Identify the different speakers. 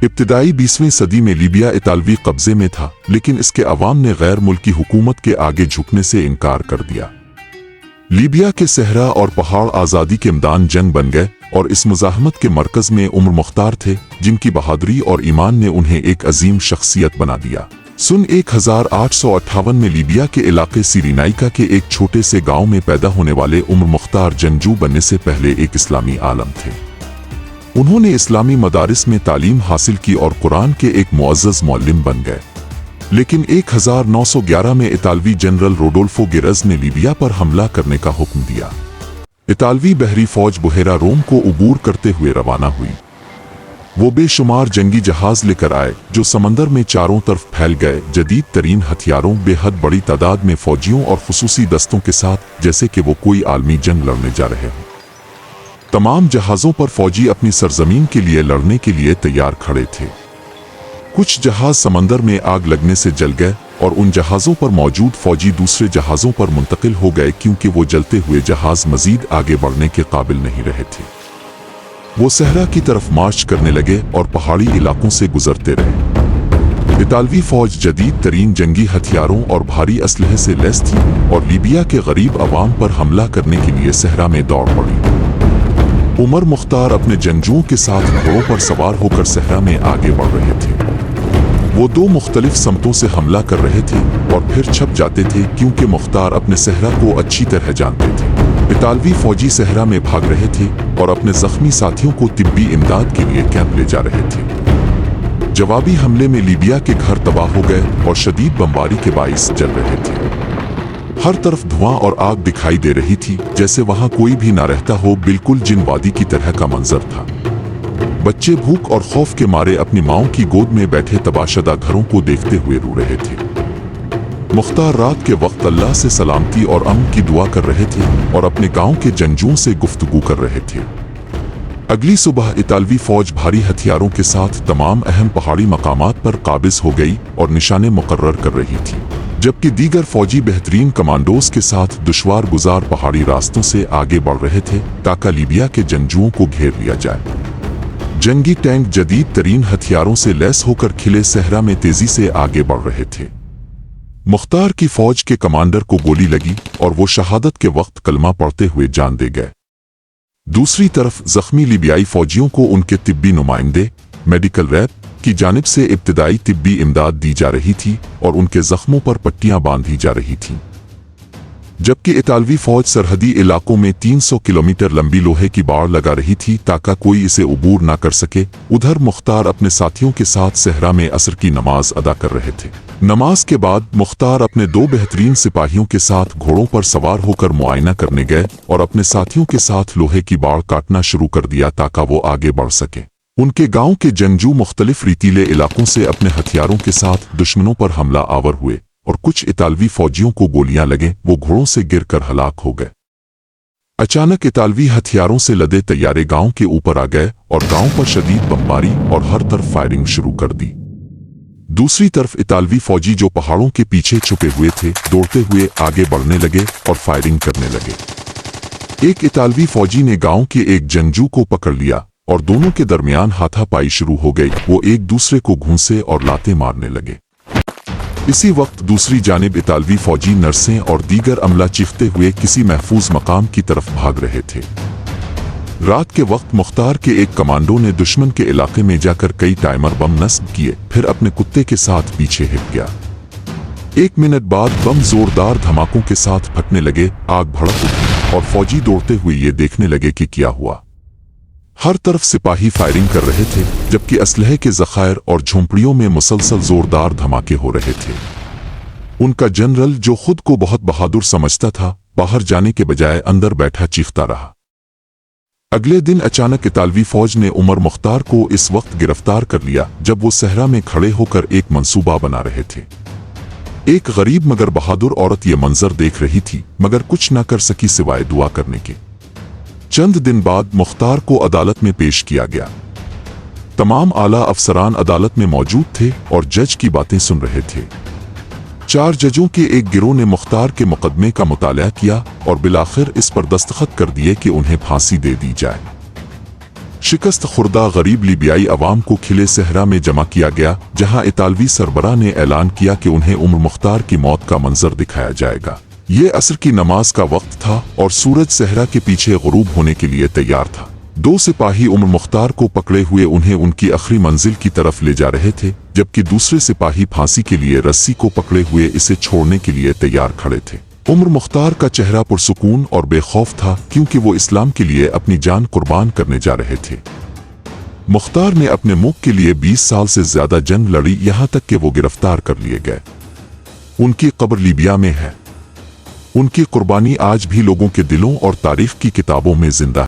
Speaker 1: ابتدائی 20वीं सदी में लीबिया इतालवी कब्जे में था, लेकिन इसके अवाम ने गैर मुल्की हुकूमत के आगे झुकने से इनकार कर दिया। लीबिया के सहरा और पहाड़ आज़ादी के मैदान जंग बन गए और इस मुज़ाहमत के मरकज़ में उमर मुख्तार थे, जिनकी बहादुरी और ईमान ने उन्हें एक अजीम शख्सियत बना दिया। सन 1858 में लीबिया के इलाके सिरेनाइका के एक छोटे से गांव में पैदा होने वाले उमर मुख्तार जंगजू बनने से पहले एक इस्लामी आलम थे। उन्होंने इस्लामी मदारिस में तालीम हासिल की और कुरान के एक मुअज़्ज़ज़ मौल्लिम बन गए। लेकिन 1911 में इतालवी जनरल रोडोल्फो गिरज ने लीबिया पर हमला करने का हुक्म दिया। इतालवी बहरी फौज बुहेरा रोम को उबूर करते हुए रवाना हुई। वो बेशुमार जंगी जहाज लेकर आए जो समंदर में चारों तरफ फैल गए, जदीद तरीन हथियारों, बेहद बड़ी तादाद में फौजियों और खुसूसी दस्तों के साथ, जैसे कि वो कोई आलमी जंग लड़ने जा रहे हों। तमाम जहाज़ों पर फौजी अपनी सरजमीन के लिए लड़ने के लिए तैयार खड़े थे। कुछ जहाज समंदर में आग लगने से जल गए और उन जहाज़ों पर मौजूद फौजी दूसरे जहाज़ों पर मुंतकिल हो गए, क्योंकि वो जलते हुए जहाज़ मजीद आगे बढ़ने के काबिल नहीं रहे थे। वो सहरा की तरफ मार्च करने लगे और पहाड़ी इलाकों से गुजरते रहे। इतालवी फौज जदीद तरीन जंगी हथियारों और भारी असलहे से लैस थी और लीबिया के गरीब अवाम पर हमला करने के लिए सहरा में दौड़ पड़ी। उमर मुख्तार अपने जंगजुओं के साथ घोड़ों पर सवार होकर सहरा में आगे बढ़ रहे थे। वो दो मुख्तलिफ समतों से हमला कर रहे थे और फिर छप जाते थे, क्योंकि मुख्तार अपने सहरा को अच्छी तरह जानते थे। इतालवी फौजी सहरा में भाग रहे थे और अपने जख्मी साथियों को तिब्बी इमदाद के लिए कैंप ले जा रहे थे। जवाबी हमले में लीबिया के घर तबाह हो गए और शदीद बमबारी के बाइस जल रहे थे। हर तरफ धुआं और आग दिखाई दे रही थी, जैसे वहां कोई भी ना रहता हो। बिल्कुल जिन वादी की तरह का मंजर था। बच्चे भूख और खौफ के मारे अपनी माओं की गोद में बैठे तबाशदा घरों को देखते हुए रो रहे थे। मुख्तार रात के वक्त अल्लाह से सलामती और अमन की दुआ कर रहे थे और अपने गांव के जंगजुओं से गुफ्तगू कर रहे थे। अगली सुबह इतालवी फौज भारी हथियारों के साथ तमाम अहम पहाड़ी मकामात पर काबिज हो गई और निशाने मुकर्रर कर रही थी, जबकि दीगर फौजी बेहतरीन कमांडोज के साथ दुश्वार गुजार पहाड़ी रास्तों से आगे बढ़ रहे थे ताकि लीबिया के जंगजुओं को घेर लिया जाए। जंगी टैंक जदीद तरीन हथियारों से लैस होकर खिले सहरा में तेजी से आगे बढ़ रहे थे। मुख्तार की फौज के कमांडर को गोली लगी और वो शहादत के वक्त कलमा पढ़ते हुए जान दे गए। दूसरी तरफ जख्मी लीबियाई फौजियों को उनके तिब्बी नुमाइंदे मेडिकल रैप की जानिब से इब्तिदाई तिब्बी इमदाद दी जा रही थी और उनके जख्मों पर पट्टियां बांधी जा रही थीं। जबकि इतालवी फौज सरहदी इलाकों में 300 किलोमीटर लंबी लोहे की बाड़ लगा रही थी ताकि कोई इसे उबूर ना कर सके, उधर मुख्तार अपने साथियों के साथ सहरा में असर की नमाज अदा कर रहे थे। नमाज के बाद मुख्तार अपने दो बेहतरीन सिपाहियों के साथ घोड़ों पर सवार होकर मुआयना करने गए और अपने साथियों के साथ लोहे की बाड़ काटना शुरू कर दिया ताकि वो आगे बढ़ सके। उनके गांव के जंगजू मुख्तलिफ रीतीले इलाकों से अपने हथियारों के साथ दुश्मनों पर हमला आवर हुए और कुछ इतालवी फौजियों को गोलियां लगे, वो घोड़ों से गिरकर हलाक हो गए। अचानक इतालवी हथियारों से लदे तैयारे गांव के ऊपर आ गए और गांव पर शदीद बमबारी और हर तरफ फायरिंग शुरू कर दी। दूसरी तरफ इतालवी फौजी जो पहाड़ों के पीछे छुपे हुए थे, दौड़ते हुए आगे बढ़ने लगे और फायरिंग करने लगे। एक इतालवी फौजी ने गांव के एक जंगजू को पकड़ लिया और दोनों के दरमियान हाथापाई शुरू हो गई। वो एक दूसरे को घूंसे और लाते मारने लगे। इसी वक्त दूसरी जानिब इतालवी फौजी नर्सें और दीगर अमला चीखते हुए किसी महफूज मकाम की तरफ भाग रहे थे। रात के वक्त मुख्तार के एक कमांडो ने दुश्मन के इलाके में जाकर कई टाइमर बम नस्ब किए, फिर अपने कुत्ते के साथ पीछे हिट गया। 1 मिनट बाद बम जोरदार धमाकों के साथ फटने लगे, आग भड़क उठी और फौजी दौड़ते हुए ये देखने लगे कि क्या हुआ। हर तरफ सिपाही फायरिंग कर रहे थे, जबकि असलहे के ज़खायर और झोंपड़ियों में मुसलसल जोरदार धमाके हो रहे थे। उनका जनरल, जो खुद को बहुत बहादुर समझता था, बाहर जाने के बजाय अंदर बैठा चीखता रहा। अगले दिन अचानक इतालवी फौज ने उमर मुख्तार को इस वक्त गिरफ्तार कर लिया जब वो सहरा में खड़े होकर एक मंसूबा बना रहे थे। एक गरीब मगर बहादुर औरत ये मंजर देख रही थी, मगर कुछ न कर सकी सिवाय दुआ करने के। चंद दिन बाद मुख्तार को अदालत में पेश किया गया। तमाम आला अफसरान अदालत में मौजूद थे और जज की बातें सुन रहे थे। 4 जजों के एक गिरोह ने मुख्तार के मुकदमे का मुताला किया और बिलाखिर इस पर दस्तखत कर दिए कि उन्हें फांसी दे दी जाए। शिकस्त खुर्दा गरीब लीबियाई अवाम को खिले सहरा में जमा किया गया, जहां इतालवी सरबराह ने ऐलान किया कि उन्हें उम्र मुख्तार की मौत का मंजर दिखाया जाएगा। ये असर की नमाज का वक्त था और सूरज सहरा के पीछे गुरूब होने के लिए तैयार था। दो सिपाही उम्र मुख्तार को पकड़े हुए उन्हें उनकी आखिरी मंजिल की तरफ ले जा रहे थे, जबकि दूसरे सिपाही फांसी के लिए रस्सी को पकड़े हुए इसे छोड़ने के लिए तैयार खड़े थे। उम्र मुख्तार का चेहरा पुरसुकून और बेखौफ था, क्योंकि वो इस्लाम के लिए अपनी जान कुर्बान करने जा रहे थे। मुख्तार ने अपने मुल्क के लिए 20 साल से ज्यादा जंग लड़ी, यहाँ तक कि वो गिरफ्तार कर लिए गए। उनकी कब्र लीबिया में है। उनकी कुर्बानी आज भी लोगों के दिलों और तारीख की किताबों में जिंदा है।